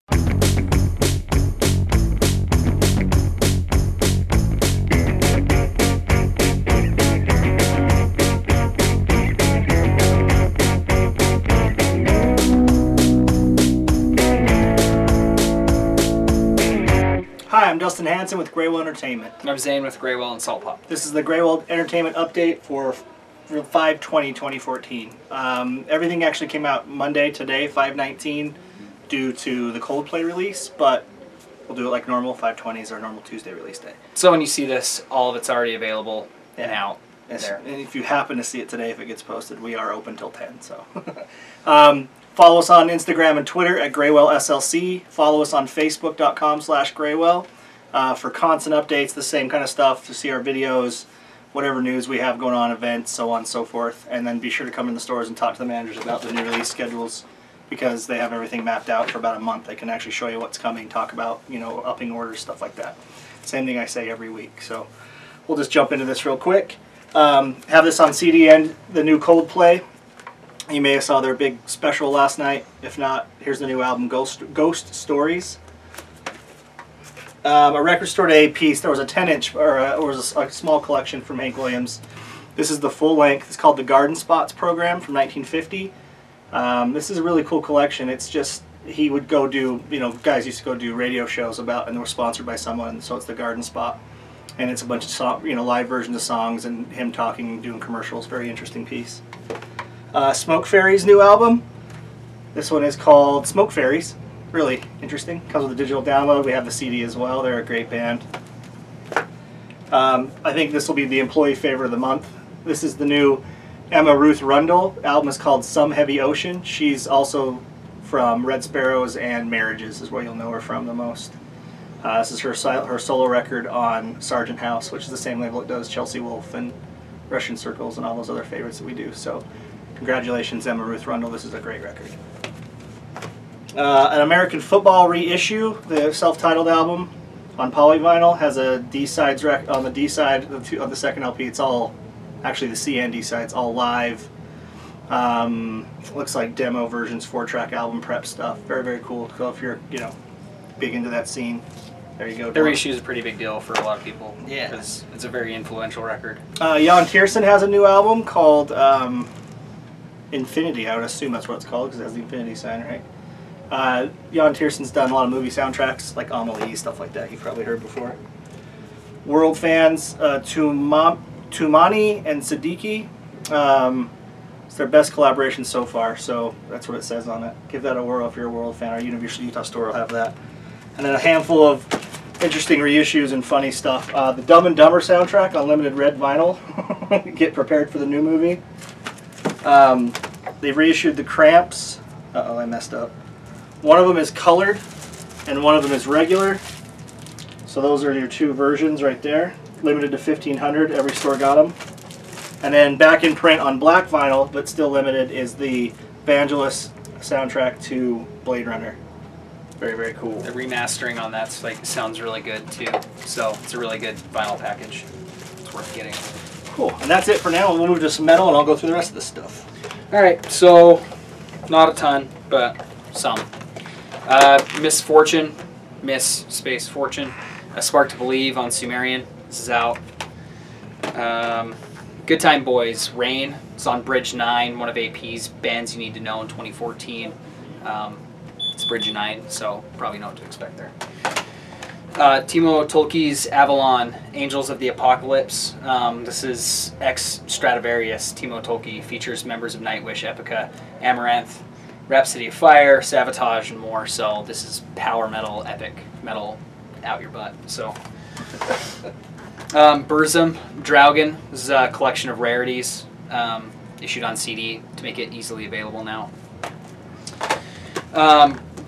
Hi, I'm Dustin Hansen with Graywhale Entertainment. And I'm Zane with Graywhale and Salt Pop. This is the Graywhale Entertainment update for 5/20/2014. Everything actually came out Monday today, 5/19, due to the Coldplay release, but we'll do it like normal. 5/20 is our normal Tuesday release day. So when you see this, all of it's already available and out there. And if you happen to see it today, if it gets posted, we are open till 10. So. Follow us on Instagram and Twitter at Graywhale SLC. Follow us on Facebook.com/Graywhale for constant updates, the same kind of stuff, to see our videos, whatever news we have going on, events, so on and so forth. And then be sure to come in the stores and talk to the managers about the new release schedules, because they have everything mapped out for about a month. They can actually show you what's coming, talk about, you know, upping orders, stuff like that. Same thing I say every week. So we'll just jump into this real quick. Have this on CD and the new Coldplay. You may have saw their big special last night. If not, here's the new album, Ghost Stories. A record store day piece. There was a 10-inch, or was a small collection from Hank Williams. This is the full length. It's called the Garden Spots program from 1950. This is a really cool collection. It's just, he would go do, you know, guys used to go do radio shows about, and they were sponsored by someone, so it's the Garden Spot. And it's a bunch of song, you know, live versions of songs and him talking and doing commercials. Very interesting piece. Smoke Fairies' new album. This one is called Smoke Fairies. Really interesting. Comes with a digital download. We have the CD as well. They're a great band. I think this will be the employee favorite of the month. This is the new Ruth Rundle. The album is called Some Heavy Ocean. She's also from Red Sparrows and Marriages is where you'll know her from the most. This is her solo record on Sargent House, which is the same label that does Chelsea Wolfe and Russian Circles and all those other favorites that we do. So congratulations, Ruth Rundle. This is a great record. An American Football reissue, the self-titled album on polyvinyl, has a D-sides on the D-side of the second LP. It's all, actually the C and D-sides, all live. Looks like demo versions, 4-track album prep stuff. Very, very cool. So if you're, you know, big into that scene, there you go. The reissue is a pretty big deal for a lot of people. Yeah. Because it's a very influential record. Yann Tiersen has a new album called Infinity. I would assume that's what it's called because it has the Infinity sign, right? Yann Tiersen's done a lot of movie soundtracks, like Amelie, stuff like that. You've probably heard before. World fans, Toumani and Sidiki. It's their best collaboration so far, so that's what it says on it. Give that a whirl if you're a World fan. Our Universal Utah store will have that. And then a handful of interesting reissues and funny stuff. The Dumb and Dumber soundtrack on limited red vinyl. Get prepared for the new movie. They've reissued the Cramps. Uh-oh, I messed up. One of them is colored, and one of them is regular. So those are your two versions right there. Limited to 1,500. Every store got them. And then back in print on black vinyl, but still limited, is the Vangelis soundtrack to Blade Runner. Very, very cool. The remastering on that sounds really good too. So it's a really good vinyl package. It's worth getting. Cool. And that's it for now. We'll move to some metal, and I'll go through the rest of this stuff. All right. So not a ton, but some. Misfortune, Miss Space Fortune, A Spark to Believe on Sumerian. This is out. Goodtime Boys, Rain. It's on Bridge 9, one of AP's bands you need to know in 2014. It's Bridge 9, so probably know what to expect there. Timo Tolkki's Avalon, Angels of the Apocalypse. This is ex-Stradivarius Timo Tolkki, features members of Nightwish, Epica, Amaranth, Rhapsody of Fire, Savatage, and more. So this is power metal, epic metal out your butt. So Burzum, Draugen. This is a collection of rarities issued on CD to make it easily available now.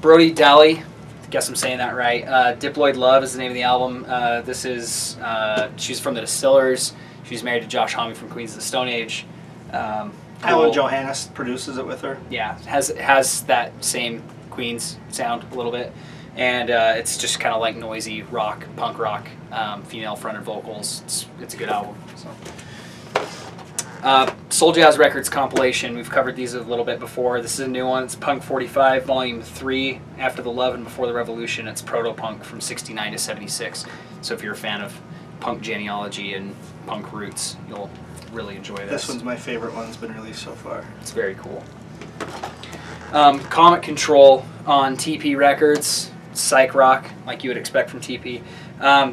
Brody, Dalle. Guess I'm saying that right. Diploid Love is the name of the album. This is she's from the Distillers. She's married to Josh Homme from Queens of the Stone Age. Alan Johannes produces it with her. Yeah, has that same Queens sound a little bit, and it's just kind of like noisy rock, punk rock, female fronted vocals. It's a good album. So. Soul Jazz Records compilation. We've covered these a little bit before. This is a new one. It's Punk 45, Volume 3, After the Love and Before the Revolution. It's proto-punk from 69 to 76. So if you're a fan of punk genealogy and punk roots, you'll really enjoy this. This one's my favorite one that's been released so far. It's very cool. Comet Control on TP Records. Psych rock, like you would expect from TP.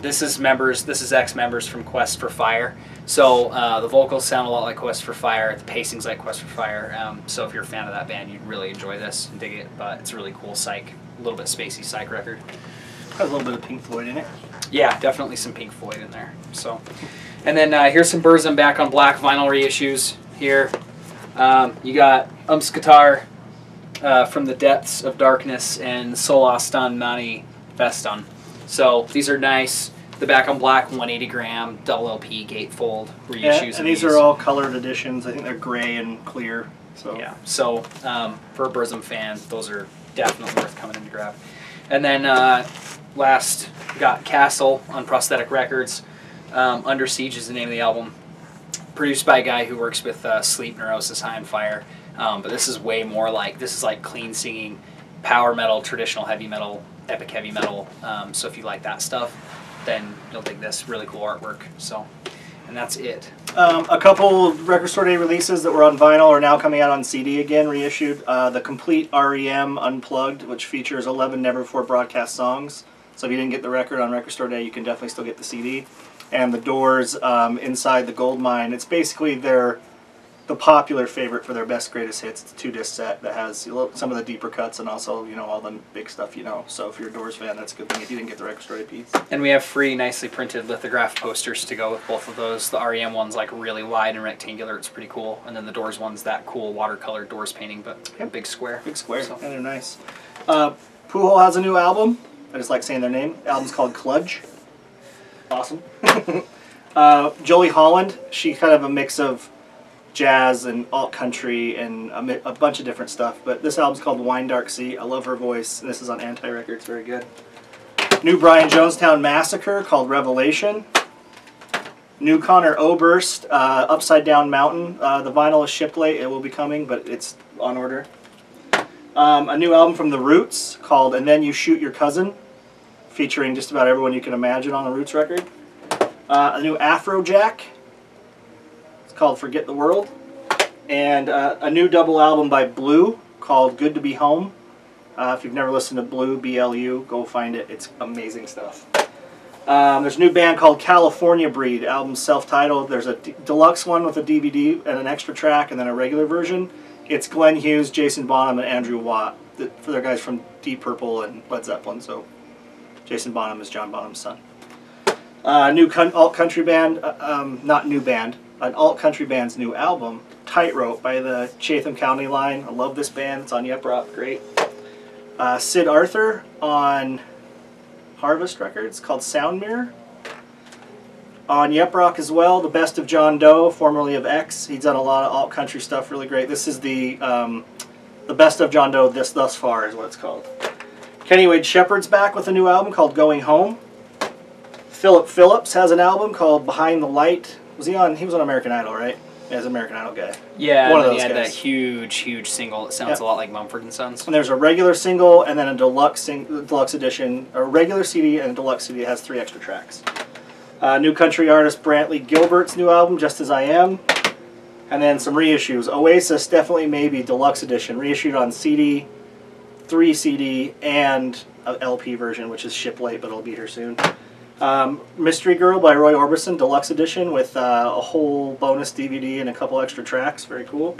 This is ex-members from Quest for Fire. So the vocals sound a lot like Quest for Fire. The pacing's like Quest for Fire. So if you're a fan of that band, you'd really enjoy this and dig it. But it's a really cool psych, a little bit spacey psych record. Has a little bit of Pink Floyd in it. Yeah, definitely some Pink Floyd in there. So, and then here's some Burzum Back on Black vinyl reissues here. You got Umps Guitar from the Depths of Darkness and Solastan Mani Veston. So these are nice. The Back on Black 180 gram double LP gatefold reissues. Yeah, and these are all colored editions. I think they're gray and clear. So yeah. So for a Burzum fan, those are definitely worth coming in to grab. And then last, we got Castle on Prosthetic Records. Under Siege is the name of the album. Produced by a guy who works with Sleep, Neurosis, High on Fire. But this is way more like, this is like clean singing, power metal, traditional heavy metal, epic heavy metal. So if you like that stuff, then you'll dig this. Really cool artwork. So, and that's it. A couple Record Store Day releases that were on vinyl are now coming out on CD again, reissued. The complete R.E.M. Unplugged, which features 11 never-before broadcast songs. So if you didn't get the record on Record Store Day, you can definitely still get the CD. And The Doors, Inside the Gold Mine. It's basically the popular favorite for their best greatest hits. It's a 2-disc set that has some of the deeper cuts and also, you know, all the big stuff, you know. So if you're a Doors fan, that's a good thing if you didn't get the Record Store Day piece. And we have free, nicely printed lithograph posters to go with both of those. The R.E.M. one's like really wide and rectangular. It's pretty cool. And then the Doors one's that cool watercolor Doors painting, but a big square. Big square, so. and they're nice. Pujol has a new album. I just like saying their name. The album's called Kludge. Awesome. Jolie Holland, she's kind of a mix of jazz and alt country and a bunch of different stuff. But this album's called Wine Dark Sea. I love her voice, and this is on Anti Records. Very good. New Brian Jonestown Massacre called Revelation. New Conor Oberst, Upside Down Mountain. The vinyl is shipped late. It will be coming, but it's on order. A new album from The Roots called And Then You Shoot Your Cousin, featuring just about everyone you can imagine on the Roots record. A new Afrojack. It's called Forget the World. And a new double album by Blue called Good to Be Home. If you've never listened to Blue, B-L-U, go find it. It's amazing stuff. There's a new band called California Breed. Album's self-titled. There's a deluxe one with a DVD and an extra track, and then a regular version. It's Glenn Hughes, Jason Bonham, and Andrew Watt. For their guys from Deep Purple and Led Zeppelin. So Jason Bonham is John Bonham's son. New alt country band, not new band, an alt country band's new album, Tightrope by the Chatham County Line. I love this band. It's on Yep Rock. Great. Sid Arthur on Harvest Records called Sound Mirror. On Yep Rock as well, The Best of John Doe, formerly of X. He's done a lot of alt country stuff, really great. This is the Best of John Doe Thus Far is what it's called. Kenny Wade Shepherd's back with a new album called Going Home. Philip Phillips has an album called Behind the Light. He was on American Idol, right? Yeah, he's an American Idol guy. Yeah, one of those he had guys. That huge single that sounds a lot like Mumford & Sons. And there's a regular single and then a deluxe edition, a regular CD and a deluxe CD that has 3 extra tracks. New country artist Brantley Gilbert's new album, Just As I Am. And then some reissues. Oasis, Definitely Maybe, deluxe edition, reissued on CD, 3 CD, and an LP version, which is shipped late, but it'll be here soon. Mystery Girl by Roy Orbison, deluxe edition with a whole bonus DVD and a couple extra tracks. Very cool.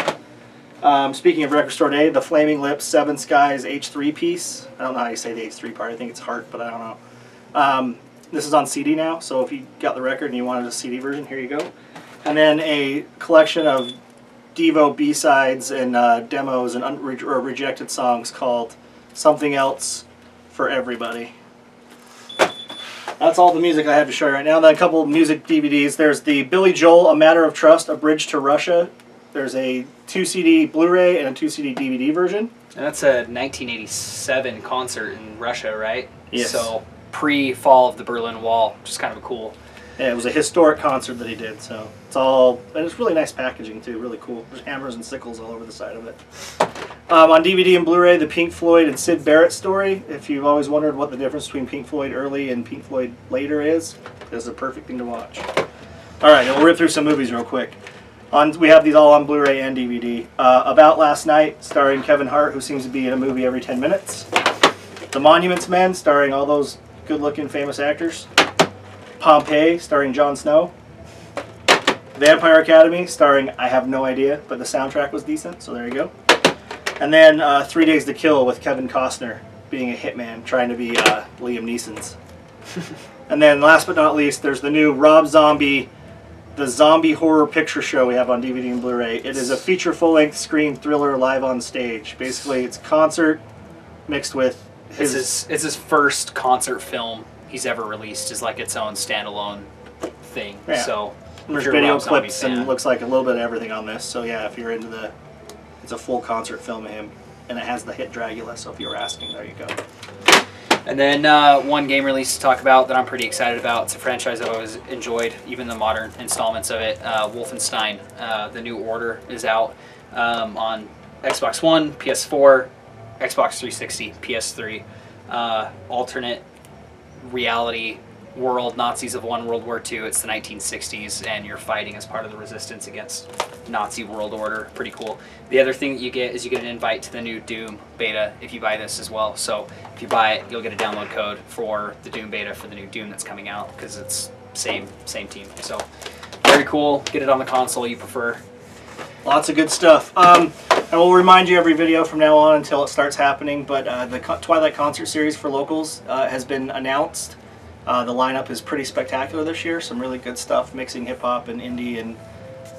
Speaking of Record Store Day, the Flaming Lips 7 Skies H3 piece. I don't know how you say the H3 part. I think it's heart, but I don't know. This is on CD now, so if you got the record and you wanted a CD version, here you go. And then a collection of Devo B-sides and demos and rejected songs called Something Else for Everybody. That's all the music I have to show you right now. Then a couple of music DVDs. There's the Billy Joel, A Matter of Trust, A Bridge to Russia. There's a 2-CD Blu-ray and a 2-CD DVD version. And that's a 1987 concert in Russia, right? Yes. So pre-fall of the Berlin Wall, which is kind of a cool Yeah, it was a historic concert that he did, so it's all, and it's really nice packaging too, really cool. There's hammers and sickles all over the side of it. On DVD and Blu-ray, the Pink Floyd and Syd Barrett story. If you've always wondered what the difference between Pink Floyd early and Pink Floyd later is, this is a perfect thing to watch. All right, and we'll rip through some movies real quick. We have these all on Blu-ray and DVD. About Last Night, starring Kevin Hart, who seems to be in a movie every 10 minutes. The Monuments Men, starring all those good-looking famous actors. Pompeii, starring Jon Snow. Vampire Academy, starring, I have no idea, but the soundtrack was decent, so there you go. And then 3 Days to Kill with Kevin Costner being a hitman, trying to be Liam Neeson's. And then last but not least, there's the new Rob Zombie, the zombie horror picture show we have on DVD and Blu-ray. It is a feature full-length screen thriller live on stage. Basically, it's concert mixed with his... It's his first concert film he's ever released, is like its own standalone thing. Yeah. So there's video clips and looks like a little bit of everything on this. So yeah, if you're into the... It's a full concert film of him. And it has the hit Dragula, so if you were asking, there you go. And then one game release to talk about that I'm pretty excited about. It's a franchise I've always enjoyed, even the modern installments of it. Wolfenstein, The New Order is out on Xbox One, PS4, Xbox 360, PS3. Alternate reality world. Nazis have won World War II. It's the 1960s, and you're fighting as part of the resistance against Nazi world order. Pretty cool. The other thing that you get is you get an invite to the new Doom beta if you buy this as well. So if you buy it, you'll get a download code for the Doom beta for the new Doom that's coming out, because it's same team. So very cool. Get it on the console you prefer. Lots of good stuff. I will remind you every video from now on until it starts happening, but the Twilight concert series for locals has been announced. The lineup is pretty spectacular this year. Some really good stuff, mixing hip-hop and indie and,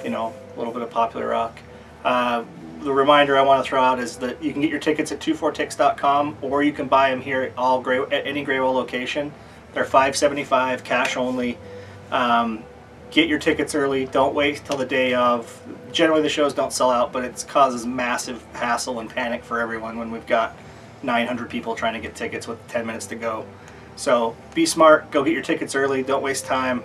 you know, a little bit of popular rock. The reminder I want to throw out is that you can get your tickets at 24tix.com, or you can buy them here at any Graywhale location. They're $5.75, cash only. Get your tickets early. Don't wait till the day of. Generally the shows don't sell out, but it causes massive hassle and panic for everyone when we've got 900 people trying to get tickets with 10 minutes to go. So be smart, go get your tickets early, don't waste time,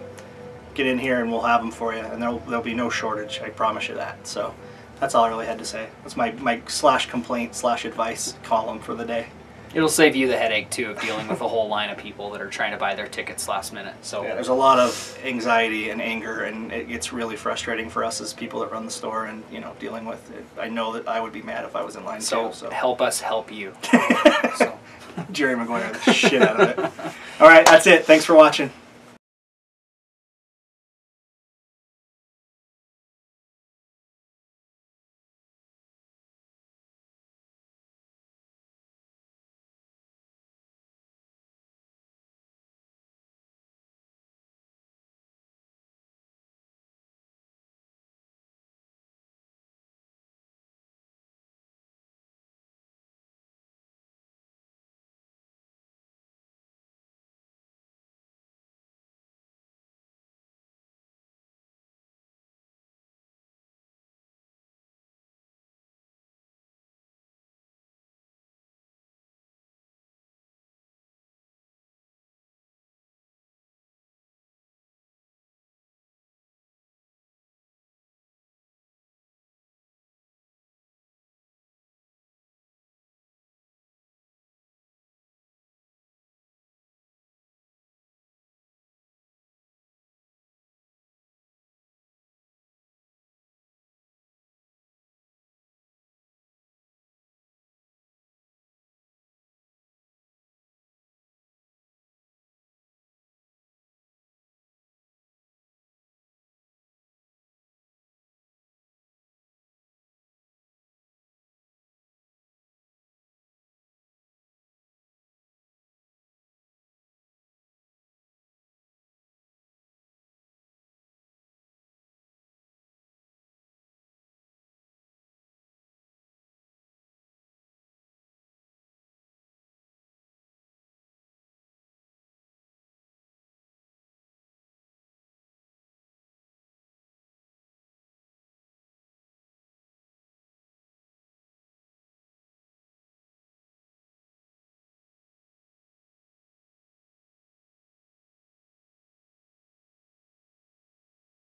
get in here and we'll have them for you, and there'll be no shortage, I promise you that. So that's all I really had to say. That's my /complaint/advice column for the day. It'll save you the headache too of dealing with a whole line of people that are trying to buy their tickets last minute. So yeah, there's a lot of anxiety and anger, and it gets really frustrating for us as people that run the store and, you know, dealing with it. I know that I would be mad if I was in line too. So help us help you. So. Jerry Maguire the shit out of it. All right, that's it. Thanks for watching.